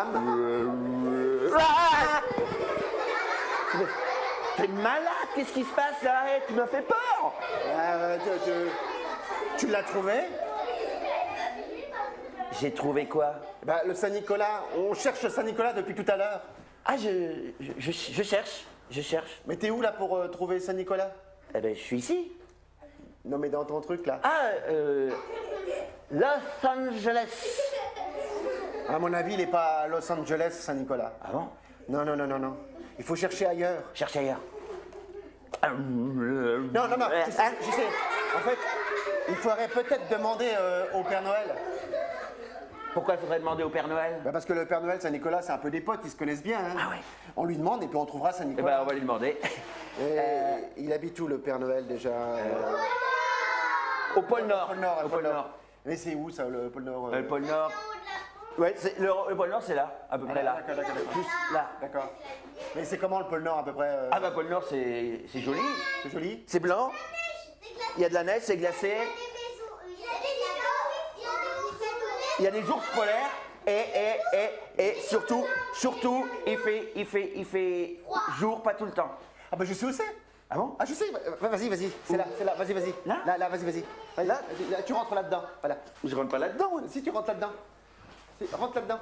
madame. T'es malade, qu'est-ce qui se passe là? Hey, tu m'as fait peur. Tu l'as trouvé? J'ai trouvé quoi? Bah, le Saint-Nicolas. On cherche Saint-Nicolas depuis tout à l'heure. Ah, je cherche. Mais t'es où là pour trouver Saint-Nicolas? Eh ben, je suis ici. Non, mais dans ton truc là. Ah, Los Angeles. À mon avis, il n'est pas à Los Angeles, Saint-Nicolas. Ah bon? Non. Il faut chercher ailleurs. Cherche ailleurs. Non, je sais. En fait, il faudrait peut-être demander au Père Noël. Pourquoi il faudrait demander au Père Noël? Bah parce que le Père Noël, Saint-Nicolas, c'est un peu des potes, ils se connaissent bien. Hein. Ah ouais. On lui demande et puis on trouvera Eh Saint-Nicolas. ben, on va lui demander. Il habite où le Père Noël déjà Au pôle Nord. Au pôle Nord. Mais c'est où ça, le pôle Nord Le pôle Nord. Ouais, le pôle Nord, c'est là, à peu près là. D'accord. Juste là. D'accord. Mais c'est comment le pôle Nord à peu près Ah bah, pôle Nord, c'est joli. C'est joli. C'est blanc. Il y a de la neige, c'est glacé. Il y a des ours polaires. Et surtout, il fait jour, pas tout le temps. Ah bah je sais où c'est. Ah bon? Ah je sais, vas-y. C'est là, vas-y. Là Là, vas-y. Là, tu rentres là-dedans. Voilà. Je rentre pas là-dedans. moi. Si tu rentres là-dedans. Rentre là-dedans.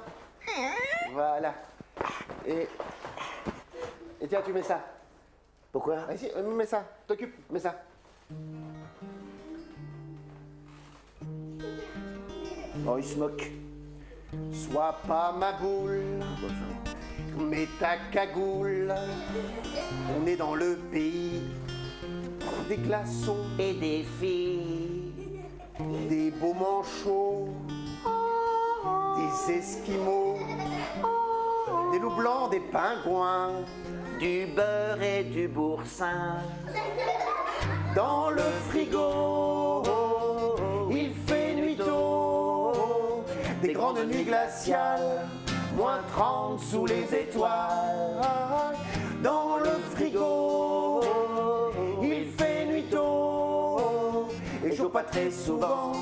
Voilà. Et tiens, tu mets ça. Pourquoi? Vas-y, mets ça. T'occupe, mets ça. Oh, il se moque. Sois pas ma boule, mets ta cagoule. On est dans le pays des glaçons, Et des filles. des beaux manchots, des esquimaux, des loups blancs, des pingouins. Du beurre et du boursin. Dans le frigo, il fait nuit tôt. Des grandes nuits glaciales, moins 30 sous les étoiles. Dans le frigo, il fait nuit tôt. Et chaud pas très souvent.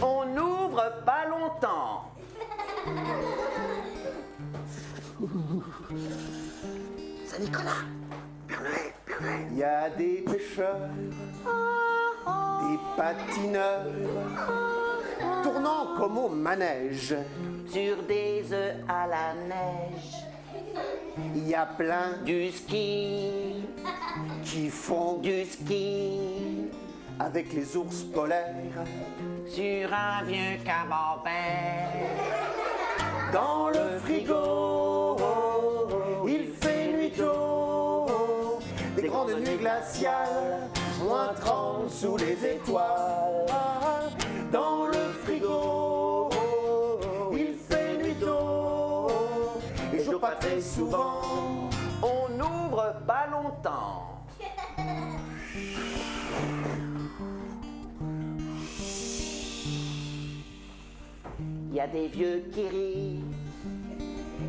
On n'ouvre pas longtemps. Saint-Nicolas. Père Noël. Il y a des pêcheurs, des patineurs, tournant comme au manège. Sur des œufs à la neige. Il y a plein Du ski. qui font Du ski. avec les ours polaires. Sur un vieux camembert. Dans le frigo, il fait nuit tôt. Des grandes nuits glaciales, moins 30 sous les étoiles. Dans le frigo, il fait nuit tôt. Et chaud pas très souvent. On n'ouvre pas longtemps. Il y a des vieux qui rient.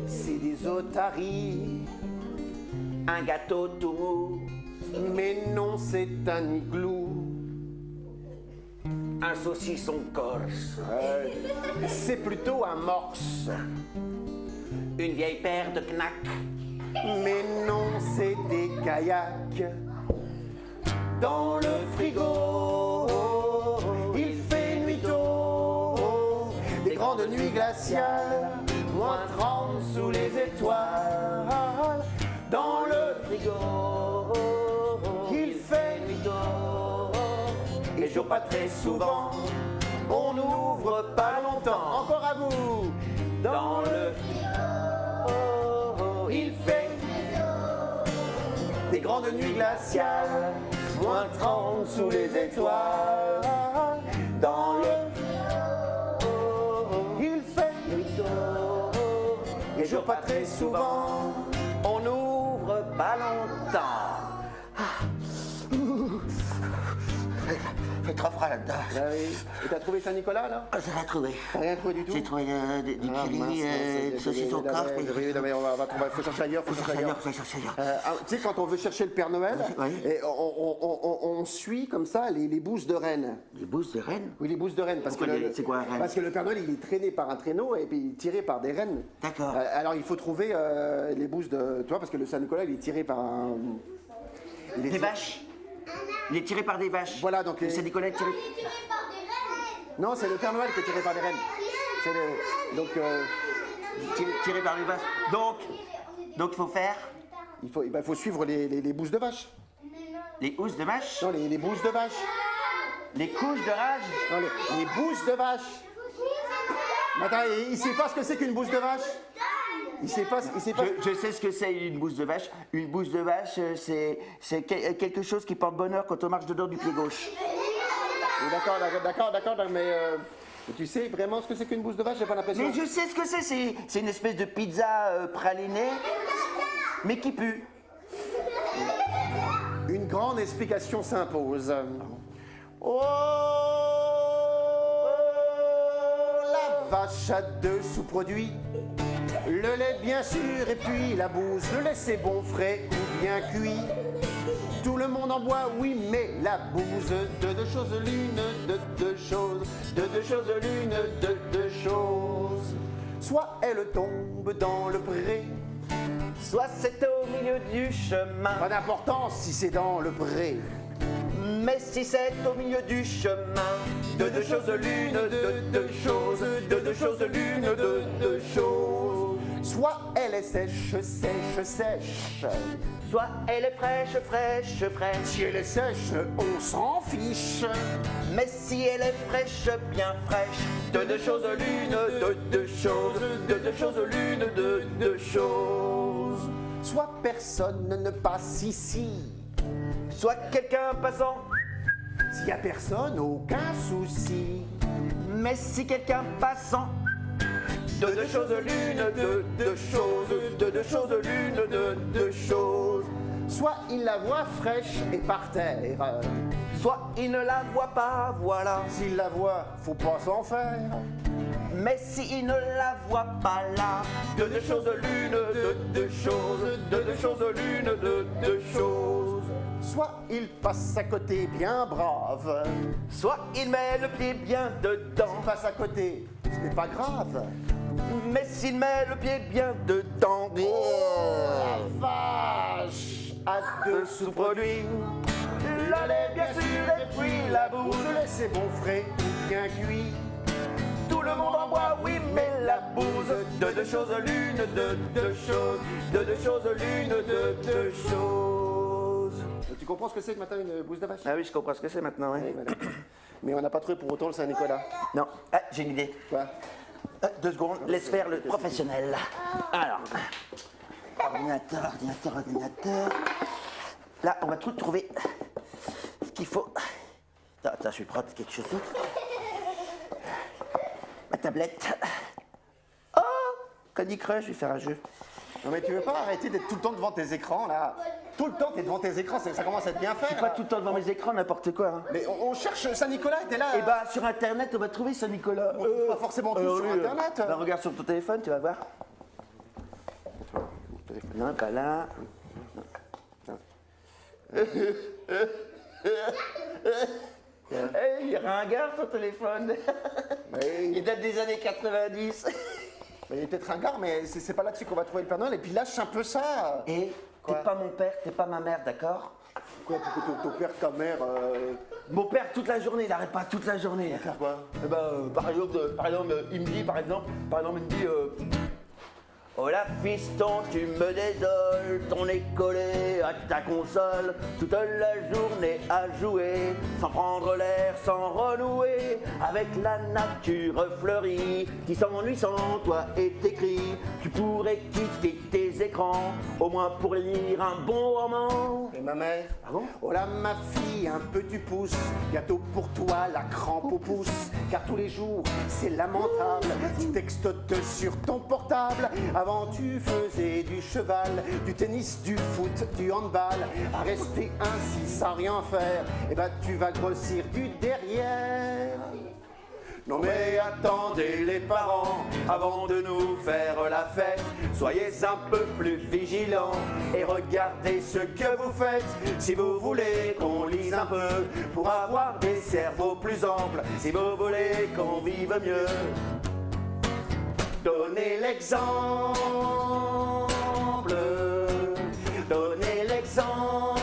C'est des otaries. Un gâteau tout mou. Mais non, c'est un igloo. Un saucisson corse. C'est plutôt un morse. Une vieille paire de knacks. Mais non, c'est des kayaks. Dans le frigo, il fait nuit tôt. Des grandes nuits glaciales, moins 30 sous les étoiles. Dans le frigo, il fait nuit tôt. Et chaud pas très souvent, on n'ouvre pas longtemps. Encore à vous. Dans le frigo, il fait des grandes nuits glaciales, moins 30 sous les étoiles. Dans le il fait nuit tôt. Et jour pas très souvent, On n'ouvre pas longtemps. t'offres là-dedans. Ah oui. Et t'as trouvé Saint-Nicolas, là? Ah, j'ai rien trouvé. T'as rien trouvé du tout? J'ai trouvé du curry, du saucisson au coffre. Oui, mais faut chercher ailleurs, faut chercher ailleurs. Faut chercher ailleurs. Tu sais, quand on veut chercher le Père Noël, Oui. et on suit comme ça les bouses de rennes. Les bouses de rennes? Oui, les bouses de rennes. Pourquoi c'est quoi un renne? Parce que le Père Noël, il est traîné par un traîneau et puis tiré par des rennes. D'accord. Alors, il faut trouver les bouses de... Tu vois, parce que le Saint-Nicolas, il est tiré par un... Des vaches? Il est tiré par des vaches. Voilà, donc... Le Saint-Nicolas est tiré... Non, c'est le Père Noël qui est tiré par des rennes. C'est donc... tiré par des vaches. Donc il faut faire... Il faut suivre les bouses de vache. Les housses de vache? Non, les bouses de vache. Les couches de rage? Non, les bouses de vache. Mais attends, il sait pas ce que c'est qu'une bouse de vache? Il sait pas... Je sais ce que c'est une bouse de vache. Une bouse de vache, c'est quelque chose qui porte bonheur quand on marche dedans du pied gauche. Oui, d'accord, mais tu sais vraiment ce que c'est qu'une bouse de vache? J'ai pas l'impression. Mais je sais ce que c'est une espèce de pizza pralinée, mais qui pue. Une grande explication s'impose. Oh, la vache a 2 sous-produits. Le lait bien sûr et puis la bouse. Le lait c'est bon frais ou bien cuit. Tout le monde en boit, oui, mais la bouse de 2 choses l'une, de 2 choses, de 2 choses l'une, de 2 choses. Soit elle tombe dans le pré, Soit c'est au milieu du chemin, pas d'importance si c'est dans le pré. mais si c'est au milieu du chemin, De 2 choses l'une, de 2 choses, de 2 choses l'une, de 2 choses. Soit elle est sèche, sèche, sèche. soit elle est fraîche, fraîche, fraîche. Si elle est sèche, on s'en fiche. Mais si elle est fraîche, bien fraîche, de 2 choses l'une, de 2 choses, de 2 choses l'une, de 2 choses. Soit personne ne passe ici. Soit quelqu'un passant, S'il y a personne, aucun souci. mais si quelqu'un passant, de 2 choses l'une, de 2 choses, de 2 choses l'une, de 2 choses. Soit il la voit fraîche et par terre. Soit il ne la voit pas, voilà. S'il la voit, faut pas s'en faire. Mais s'il ne la voit pas là, de 2 choses l'une, de 2 choses, de 2 choses l'une, de 2 choses. Soit il passe à côté bien brave. Soit il met le pied bien dedans, S'il passe à côté, ce n'est pas grave. mais s'il met le pied bien dedans, La vache à 2 sous-produits, le lait bien sûr et puis la bouse. Le lait c'est bon frais ou bien cuit. Tout le monde en boit, oui, mais la bouse, de 2 choses l'une, de 2 choses, de 2 choses l'une, de 2 choses. Tu comprends ce que c'est que maintenant une bouse de vache? Ah oui, je comprends ce que c'est maintenant, Oui, voilà. Mais on n'a pas trouvé pour autant le Saint-Nicolas. Non, ah, j'ai une idée. Quoi? 2 secondes, laisse faire le professionnel. Alors, ordinateur. Là, on va tout trouver ce qu'il faut. Attends, je vais prendre quelque chose d'autre. Ma tablette. Oh, Candy Crush, je vais faire un jeu. Non mais tu veux pas arrêter d'être tout le temps devant tes écrans là? Tout le temps t'es devant tes écrans, ça commence à être bien fait. Je suis pas tout le temps devant mes écrans, n'importe quoi. Hein. Mais on cherche Saint-Nicolas, t'es là. Et bah, sur Internet, on va trouver Saint-Nicolas. On trouve pas forcément tout sur Internet. Bah, regarde sur ton téléphone, tu vas voir. Non, pas là. Il est ringard ton téléphone. Il date des années 90. Il est peut-être ringard, mais c'est pas là-dessus qu'on va trouver le Père Noël. Et puis lâche un peu ça. Et t'es pas mon père, t'es pas ma mère, d'accord? Quoi, ton père, ta mère. Mon père toute la journée, il arrête pas toute la journée. Faire quoi? Eh ben, par exemple, il me dit, il me dit, oh la fiston, tu me désoles, ton nez collé à ta console, toute la journée à jouer, sans prendre l'air, sans renouer, avec la nature fleurie, qui s'ennuie sans toi et tes cris, tu pourrais quitter tes les écrans, au moins pour lire un bon roman. Et ma mère? Ah bon? Oh là ma fille, un peu tu pousses, bientôt pour toi la crampe au pouce, car tous les jours c'est lamentable, tu textotes sur ton portable, avant tu faisais du cheval, du tennis, du foot, du handball, à rester ainsi sans rien faire, et bah tu vas grossir du derrière. Non mais attendez les parents, avant de nous faire la fête, soyez un peu plus vigilants et regardez ce que vous faites. Si vous voulez qu'on lise un peu pour avoir des cerveaux plus amples, si vous voulez qu'on vive mieux, donnez l'exemple, donnez l'exemple.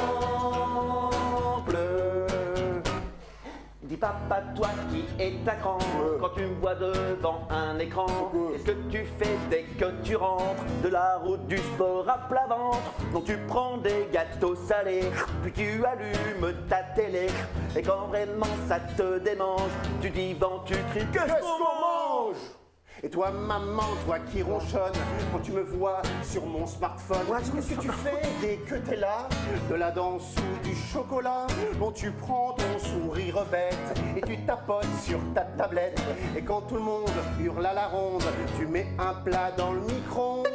Dis papa, toi qui es à cran, quand tu me vois devant un écran, qu'est-ce que tu fais dès que tu rentres de la route du sport à plat ventre? Donc tu prends des gâteaux salés, puis tu allumes ta télé, et quand vraiment ça te démange, tu dis vent, tu cries qu'est-ce qu'on mange? Et toi, maman, toi qui ronchonne, quand tu me vois sur mon smartphone, qu'est-ce que tu fais dès que t'es là? De la danse ou du chocolat? Bon, tu prends ton sourire bête et tu tapotes sur ta tablette. Et quand tout le monde hurle à la ronde, tu mets un plat dans le micro-ondes.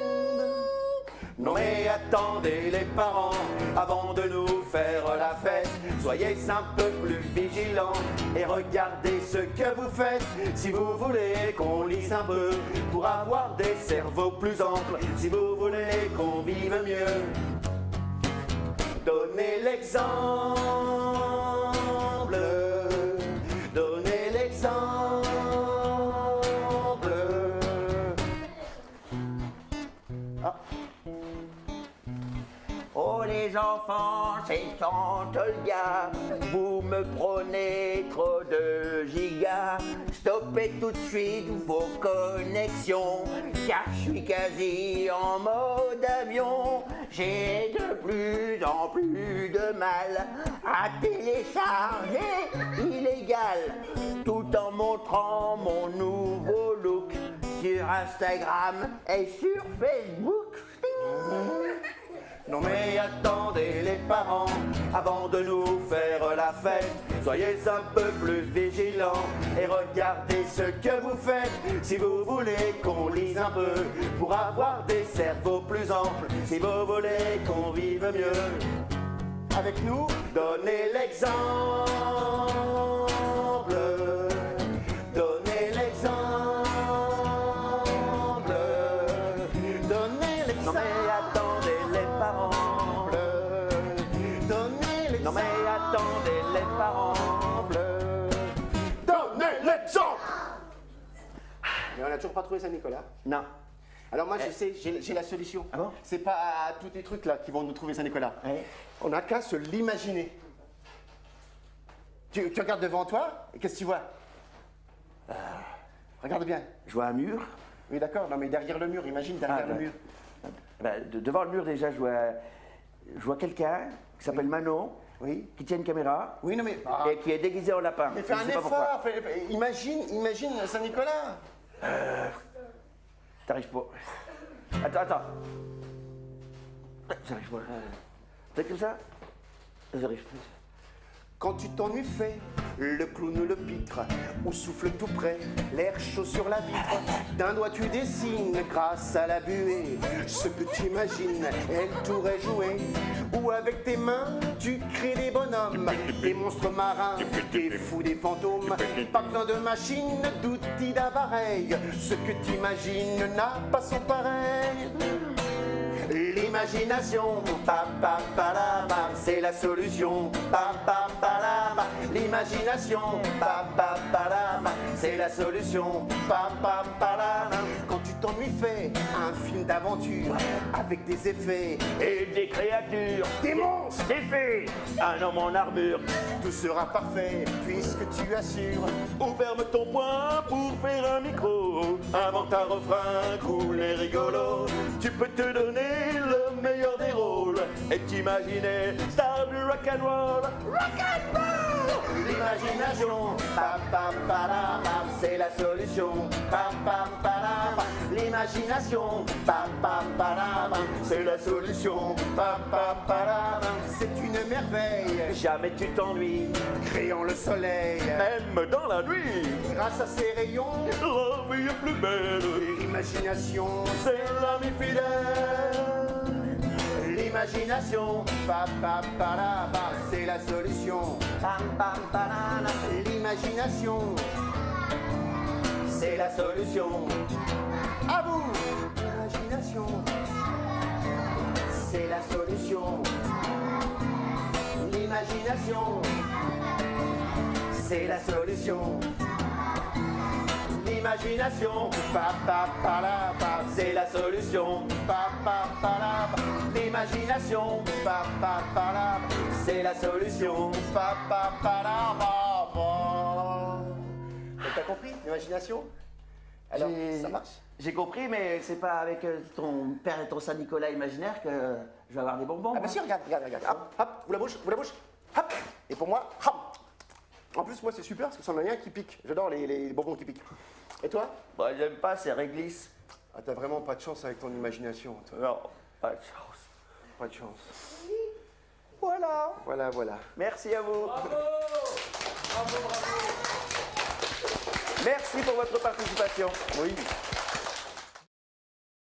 Non mais attendez les parents, avant de nous faire la fête, soyez un peu plus vigilants et regardez ce que vous faites. Si vous voulez qu'on lise un peu pour avoir des cerveaux plus amples, si vous voulez qu'on vive mieux, donnez l'exemple, donnez l'exemple. Ah. Oh les enfants, c'est tante Olga, vous me prenez trop de gigas. Stoppez tout de suite vos connexions, car je suis quasi en mode avion. J'ai de plus en plus de mal à télécharger illégal, tout en montrant mon nouveau look sur Instagram et sur Facebook. Non mais attendez les parents, avant de nous faire la fête, soyez un peu plus vigilants et regardez ce que vous faites. Si vous voulez qu'on lise un peu pour avoir des cerveaux plus amples, si vous voulez qu'on vive mieux, avec nous, donnez l'exemple, donnez l'exemple, donnez l'exemple. Non mais attendez les parents, donnez l'exemple. Non mais attendez les parents, donnez l'exemple. Mais on n'a toujours pas trouvé Saint-Nicolas. Non. Alors moi je sais, j'ai la solution. Ah bon? C'est pas à tous les trucs là qui vont nous trouver Saint-Nicolas. Ouais. On n'a qu'à se l'imaginer. Tu regardes devant toi et qu'est-ce que tu vois? Regarde bien. Je vois un mur. Oui d'accord, non mais derrière le mur, imagine derrière le mur. Devant le mur déjà, je vois quelqu'un qui s'appelle Manon, Oui. qui tient une caméra Oui non mais... et qui est déguisé en lapin. Mais fais Je un sais pas pourquoi. effort, imagine Saint-Nicolas. T'arrives pas. Attends. J'arrive pas. C'est comme ça? J'arrive pas. Quand tu t'ennuies, fais le clown le pitre, ou souffle tout près, l'air chaud sur la vitre. D'un doigt tu dessines, grâce à la buée, ce que tu imagines, elle t'aurait joué. Ou avec tes mains, tu crées des bonhommes, des monstres marins, des fous, des fantômes. Pas besoin de machines, d'outils d'appareil, ce que tu imagines n'a pas son pareil. L'imagination, c'est la solution. L'imagination, c'est la solution. Quand tu t'ennuies, fais un film d'aventure avec des effets Et des créatures, des monstres. des fées, un homme en armure. Tout sera parfait puisque tu assures. Ou ferme ton poing pour faire un micro. Invente un refrain cool et rigolo. Tu peux te donner le meilleur des rôles et t'imaginer star du rock'n'roll. Rock'n'roll. L'imagination, pam pam para pam, c'est la solution. Pam pam para pam, l'imagination, pam pam para pam, c'est la solution. Pam pam para pam, C'est une merveille, jamais tu t'ennuies, créons le soleil. même dans la nuit. Grâce à ces rayons, La vie est plus belle, l'imagination, c'est l'ami fidèle. L'imagination, pa pa pa la pa, c'est la solution. pam pam banana, L'imagination, c'est la solution. à vous. L'imagination, C'est la solution. L'imagination, c'est la solution. L'imagination, pa pa pa la pa, c'est la solution. pa pa pa la pa, L'imagination, pa pa pa la pa, c'est la solution. pa pa pa la pa pa. T'as compris l'imagination? Alors, J'ai- ça marche? J'ai compris, mais c'est pas avec ton père et ton Saint-Nicolas imaginaire que je vais avoir des bonbons. Ah bah moi. si, regarde, regarde, regarde. Hop, hop, ouvre la bouche, hop. Et pour moi, hop. En plus, moi, c'est super parce que c'en a rien qui pique. J'adore les bonbons qui piquent. Et toi? Bah, j'aime pas, c'est réglisse. Ah, t'as vraiment pas de chance avec ton imagination, toi. Non, pas de chance. Pas de chance. Voilà. Voilà, voilà. Merci à vous. Merci pour votre participation. Oui.